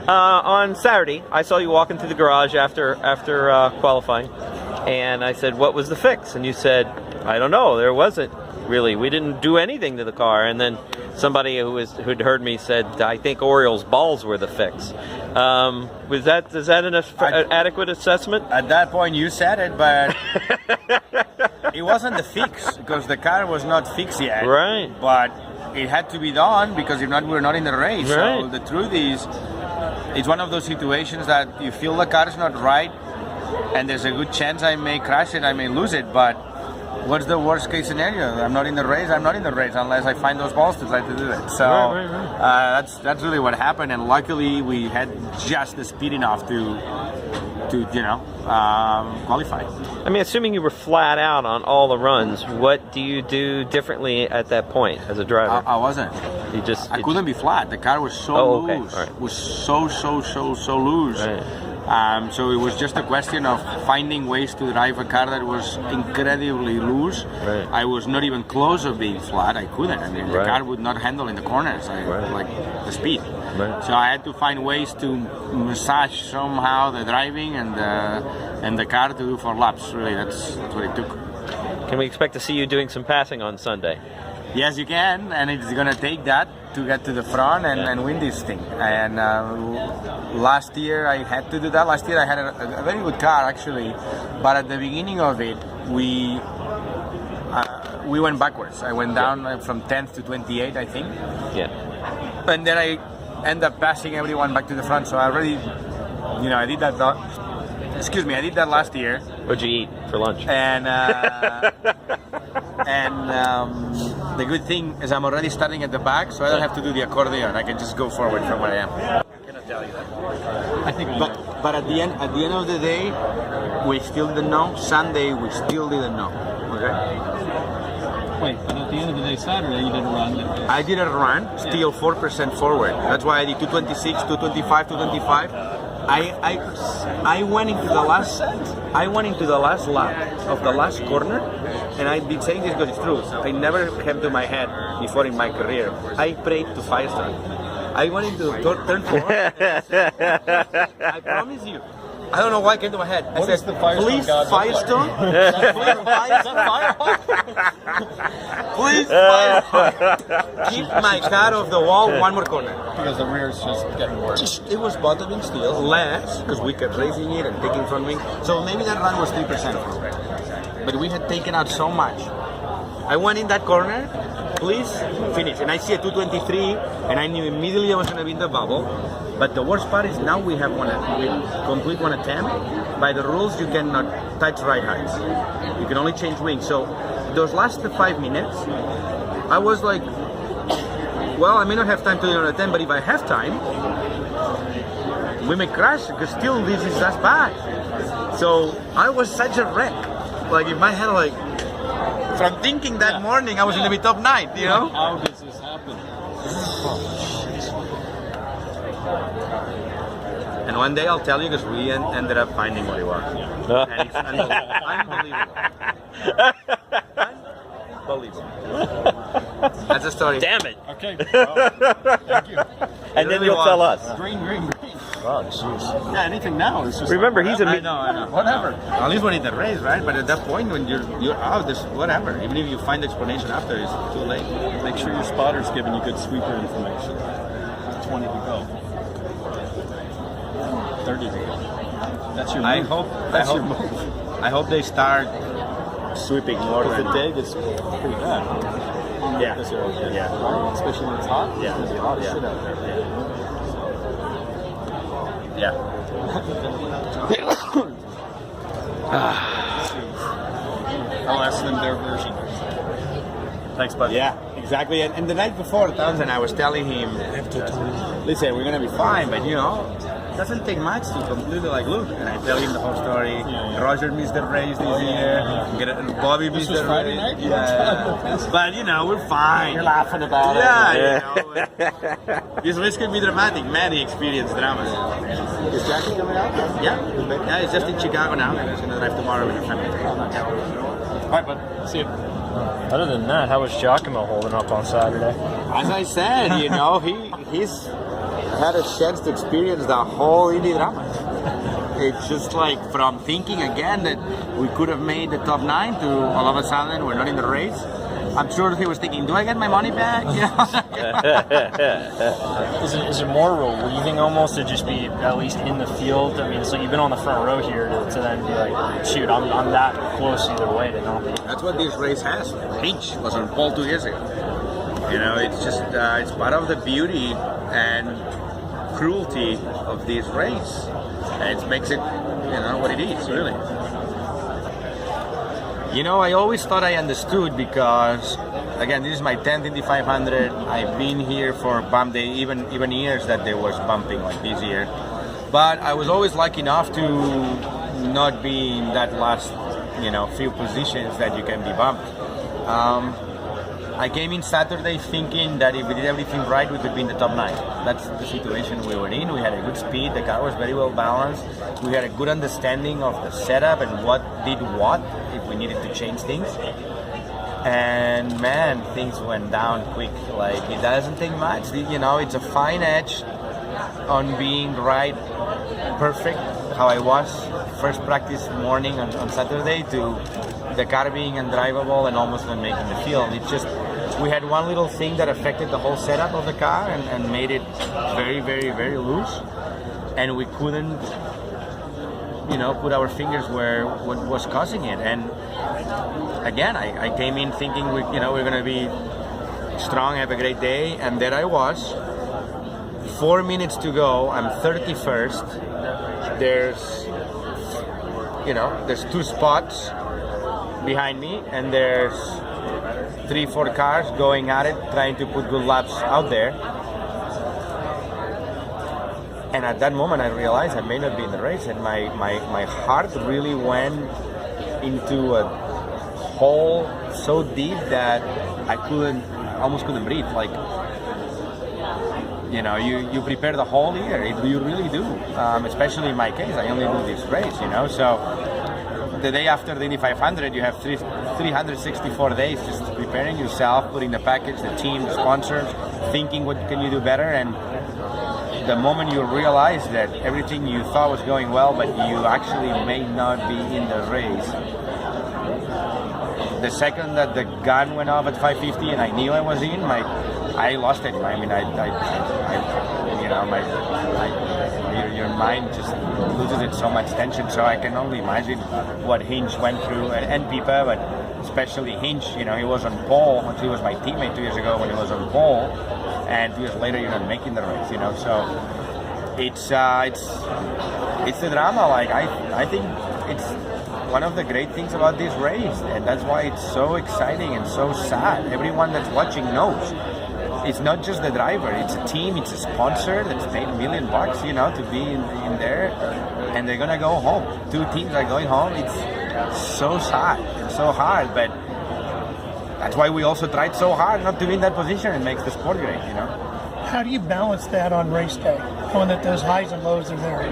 On Saturday, I saw you walking through the garage after qualifying, and I said, "What was the fix?" And you said, "I don't know. There wasn't really. We didn't do anything to the car." And then somebody who'd heard me said, "I think Oriol's balls were the fix." Is that an adequate assessment? At that point, you said it, but it wasn't the fix because the car was not fixed yet. Right. But it had to be done because if not, we're not in the race. Right. So the truth is, it's one of those situations that you feel the car is not right, and there's a good chance I may crash it, I may lose it, but what's the worst case scenario? I'm not in the race. I'm not in the race unless I find those balls to try to do it. So right. That's really what happened, and luckily we had just the speed enough to qualify. I mean, assuming you were flat out on all the runs, what do you do differently at that point as a driver? I wasn't. I couldn't be flat. The car was so loose. Right. It was so loose. Right. So it was just a question of finding ways to drive a car that was incredibly loose. Right. I was not even close of being flat. I couldn't. I mean, the Right. car would not handle in the corners, like the speed. Right. So I had to find ways to massage somehow the driving and the car to do 4 laps. Really, that's what it took. Can we expect to see you doing some passing on Sunday? Yes, you can, and it's gonna take that to get to the front and win this thing. And last year I had to do that. Last year I had a very good car actually, but at the beginning of it we went backwards. I went down from 10th to 28, I think. Yeah. And then I ended up passing everyone back to the front. So I already, I did that. I did that last year. What'd you eat for lunch? And the good thing is I'm already starting at the back, so I don't have to do the accordion. I can just go forward from where I am. I cannot tell you that. I think. But at the end of the day, we still didn't know. Sunday, we still didn't know. Okay. Wait, but at the end of the day, Saturday, you did a run. I did a run, still 4% forward. That's why I did 226, 225, 225. I went into the last lap of the last corner, and I've been saying this because it's true. I never came to my head before in my career. I prayed to Firestone. I went into turn 4. I promise you. I don't know why it came to my head. I said, please, Firestone. Please, Firestone. Keep my car off the wall one more corner. Because the rear is just getting worse. It was bottoming still, less, because we kept raising it and taking front wing. So maybe that run was 3%. But we had taken out so much. I went in that corner, please, finish. And I see a 223, and I knew immediately I was going to be in the bubble. But the worst part is now we complete one attempt. By the rules, you cannot touch right heights. You can only change wings. So those last 5 minutes, I was like, well, I may not have time to do another attempt, but if I have time, we may crash because still this is as bad. So I was such a wreck. Like in my head, like from thinking that morning I was going to be top 9, you know? How does this happen? And one day I'll tell you because we ended up finding what it was. And it's unbelievable. Unbelievable. That's a story. Damn it. Okay. Well, thank you. And then you'll tell us. Green. Oh, jeez. Yeah, anything now is just. Remember, he's a. I know. Whatever. At least when it's a race, right? But at that point, when you're out, there's whatever. Even if you find the explanation after, it's too late. Make sure your spotter's giving you good sweeper information. 20 to go. 30 to go. That's your move. I hope they start sweeping more. Because the day gets pretty bad. Yeah. This area. Yeah. Especially when it's hot. Yeah. It's hot as shit out there. Yeah. I'll ask them their version. Thanks, buddy. Yeah, exactly. And the night before, Townsend, I was telling him, listen, we're going to be fine, but it doesn't take much to completely look. And I tell him the whole story. Yeah. Roger missed the race this year. Bobby missed the Friday race. night? Yeah. But, we're fine. You're laughing about This race can be dramatic. Maddie experienced drama. Is Jackie coming out? Yeah, it's just in Chicago now. He's going to drive tomorrow with her family. All right, bud. See you. Other than that, how was Giacomo holding up on Saturday? As I said, he's had a chance to experience the whole Indy drama. It's just like from thinking again that we could have made the top 9 to all of a sudden we're not in the race. I'm sure he was thinking, do I get my money back? You know? Is it more relieving almost to just be at least in the field? I mean, so you've been on the front row here to then be like, shoot, I'm that close either way to not be. That's what this race has. Hinch was on pole 2 years ago. You know, it's just it's part of the beauty and cruelty of this race, and it makes it, you know, what it is, really. You know, I always thought I understood because, again, this is my 10th Indy 500. I've been here for bump day, even years that there was bumping like this year. But I was always lucky enough to not be in that last, you know, few positions that you can be bumped. I came in Saturday thinking that if we did everything right, we could be in the top 9. That's the situation we were in. We had a good speed, the car was very well balanced. We had a good understanding of the setup and what did what, if we needed to change things. And man, things went down quick. Like, it doesn't take much. You know, it's a fine edge on being right, perfect, how I was first practice morning on Saturday, to the car being undrivable and almost not making the field. It's just, we had one little thing that affected the whole setup of the car and made it very, very, very loose. And we couldn't, you know, put our fingers where what was causing it. And again, I came in thinking we're going to be strong, have a great day. And there I was. 4 minutes to go. I'm 31st. There's 2 spots behind me, and there's 3-4 cars going at it, trying to put good laps out there. And at that moment, I realized I may not be in the race, and my heart really went into a hole so deep that I almost couldn't breathe. Like, you know, you prepare the whole year. You really do. Especially in my case, I only do this race, you know. So the day after the Indy 500, you have 364 days just preparing yourself, putting the package, the team, the sponsors, thinking what can you do better. And the moment you realize that everything you thought was going well, but you actually may not be in the race. The second that the gun went off at 550 and I knew I was in, I lost it. I mean, your mind just loses it so much tension. So I can only imagine what Hinch went through, and Pipa, but especially Hinch. You know, he was on pole. He was my teammate 2 years ago when he was on pole, and 2 years later you're not making the race. You know, so it's the drama. Like, I think it's one of the great things about this race, and that's why it's so exciting and so sad. Everyone that's watching knows. It's not just the driver, it's a team, it's a sponsor that's paid $1 million, you know, to be in there, and they're gonna go home. 2 teams are going home. It's so sad and so hard, but that's why we also tried so hard not to be in that position. It makes the sport great, you know. How do you balance that on race day, knowing that those highs and lows are there?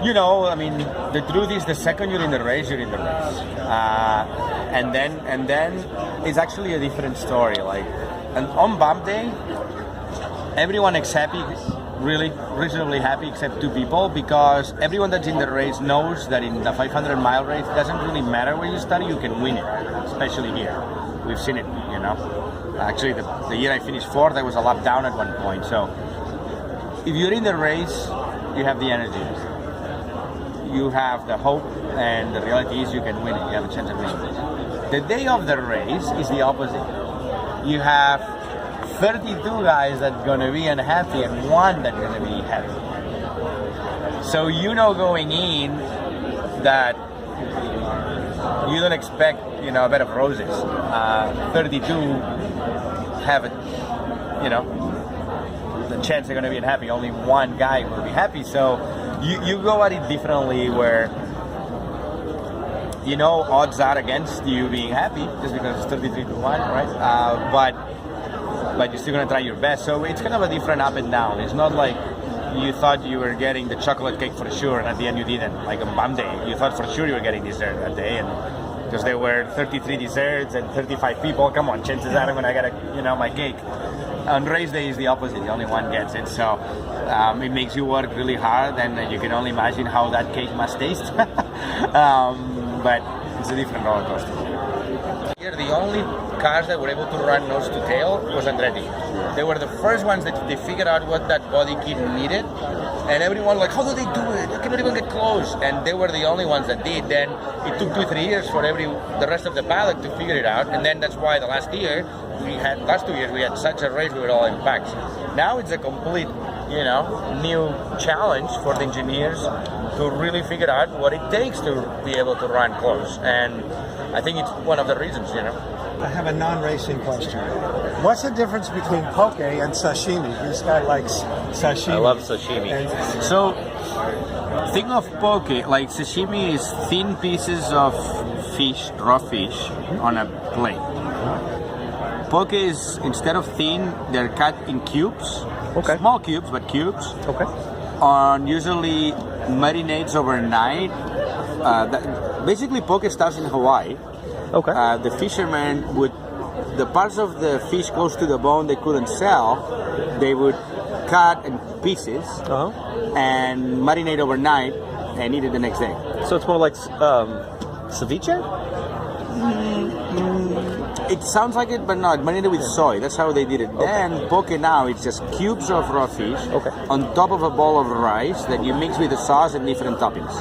You know, I mean, the truth is, the second you're in the race, you're in the race, and then it's actually a different story. Like, and on bump day, everyone is happy, really reasonably happy, except 2 people, because everyone that's in the race knows that in the 500-mile race, it doesn't really matter where you start, you can win it, especially here. We've seen it, you know. Actually, the year I finished 4th, I was a lap down at one point. So if you're in the race, you have the energy. You have the hope, and the reality is you can win it. You have a chance of winning. The day of the race is the opposite. You have 32 guys that are going to be unhappy and 1 that's going to be happy. So you know going in that you don't expect, you know, a bed of roses. 32 have it, you know, the chance they're going to be unhappy. Only 1 guy will be happy. So you go at it differently, where you know odds are against you being happy just because it's 33 to 1, right? But you're still gonna try your best. So it's kind of a different up and down. It's not like you thought you were getting the chocolate cake for sure, and at the end you didn't. Like on bump day, you thought for sure you were getting dessert that day, and because there were 33 desserts and 35 people. Come on, chances are when I got my cake. On race day is the opposite. Only one gets it, so it makes you work really hard, and you can only imagine how that cake must taste. But it's a different roller coaster. Here, the only cars that were able to run nose to tail was Andretti. They were the first ones that they figured out what that body kit needed, and everyone like, how do they do it? They cannot even get close. And they were the only ones that did. Then it took 2-3 years for the rest of the paddock to figure it out, and then that's why the last 2 years we had such a race with all impacts. Now it's a complete, new challenge for the engineers to really figure out what it takes to be able to run close, and I think it's one of the reasons, I have a non-racing question. What's the difference between poke and sashimi? This guy likes sashimi. I love sashimi. So, think of poke, like sashimi is thin pieces of fish, raw fish, on a plate. Poke is, instead of thin, they're cut in cubes. Okay. Small cubes, but cubes. Okay. On usually marinates overnight. Basically, poke starts in Hawaii. Okay. The fishermen the parts of the fish close to the bone they couldn't sell, they would cut in pieces and marinate overnight and eat it the next day. So it's more like ceviche? It sounds like it, but no, it's marinated with soy. That's how they did it. Okay. Then poke now, it's just cubes of raw fish on top of a bowl of rice that you mix with the sauce and different toppings.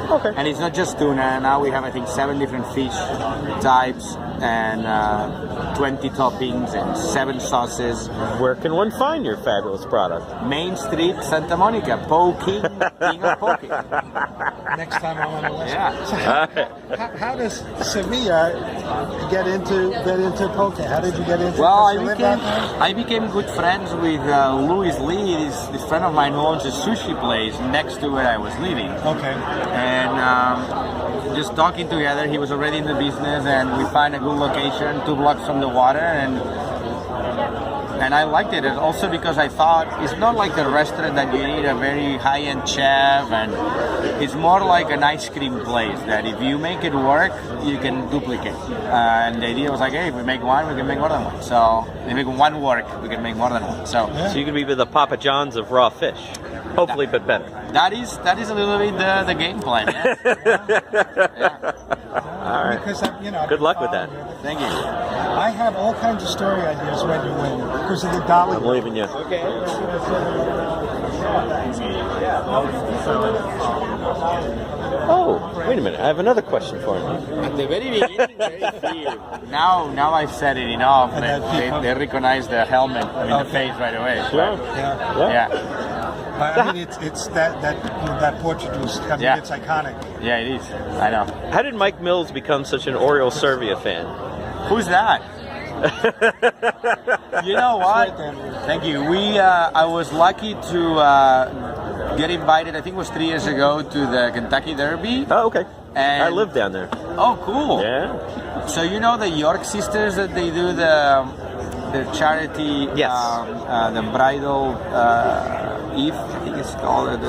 Okay. And it's not just tuna. Now we have, I think, 7 different fish types and 20 toppings and 7 sauces. Where can one find your fabulous product? Main Street, Santa Monica. King of poke. Next time I want to listen. Yeah. So, how does Sevilla get into poke? How did you get into? Well, it? I became good friends with Louis Lee, this friend of mine who owns a sushi place next to where I was living. Okay. And just talking together, he was already in the business, and we found a good location 2 blocks from the water, and I liked it. And also because I thought it's not like the restaurant that you need a very high-end chef, and it's more like an ice cream place that if you make it work, you can duplicate. And the idea was like, hey, if we make one, we can make more than one. So if we make one work, we can make more than one. So you can be the Papa John's of raw fish, hopefully, but better. That is a little bit the game plan. Yeah. All right. Because good luck with that. Thank you. I have all kinds of story ideas when you win because of the dollar. I'm leaving you. Okay. Oh, wait a minute. I have another question for you. At the very beginning, now I've said it enough that they recognize the helmet in the face right away. Sure. Yeah. I mean, it's that Portuguese. I mean, it's iconic. Yeah, it is. I know. How did Mike Mills become such an Oriol Servia fan? Who's that? You know what? Thank you. I was lucky to get invited, I think it was 3 years ago, to the Kentucky Derby. Oh, okay. And I live down there. Oh, cool. Yeah. So you know the York sisters that they do the charity, the bridal Eve, I think it's called.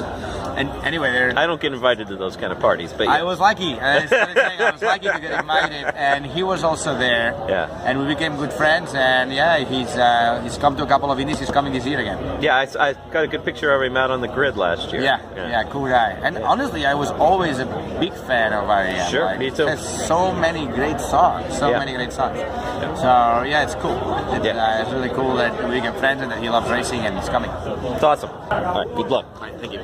And anyway, I don't get invited to those kind of parties, but I was lucky. I was lucky to get invited, and he was also there. Yeah. And we became good friends, and he's come to a couple of Indies. He's coming this year again. Yeah, I got a good picture of him out on the grid last year. Yeah, cool guy. And honestly, I was always a big fan of R.E.M. Sure, me too. There's so many great songs. So yeah, it's cool. It's really cool that we became friends and that he loves racing and he's coming. It's awesome. All right, good luck. All right, thank you.